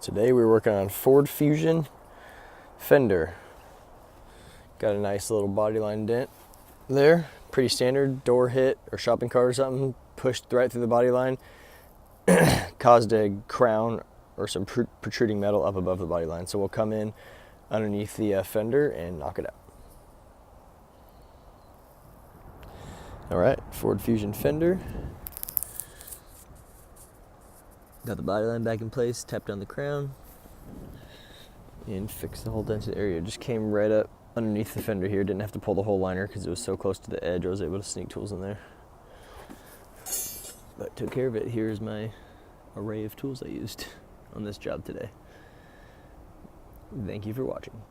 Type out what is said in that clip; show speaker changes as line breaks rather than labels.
Today we're working on Ford Fusion fender. Got a nice little bodyline dent there. Pretty standard. Door hit or shopping cart or something pushed right through the bodyline, caused a crown or some protruding metal up above the bodyline. So we'll come in underneath the fender and knock it out. All right, Ford Fusion fender. Got the bodyline back in place, tapped on the crown, and fixed the whole dented area. Just came right up underneath the fender here. Didn't have to pull the whole liner because it was so close to the edge. I was able to sneak tools in there. But took care of it. Here's my array of tools I used on this job today. Thank you for watching.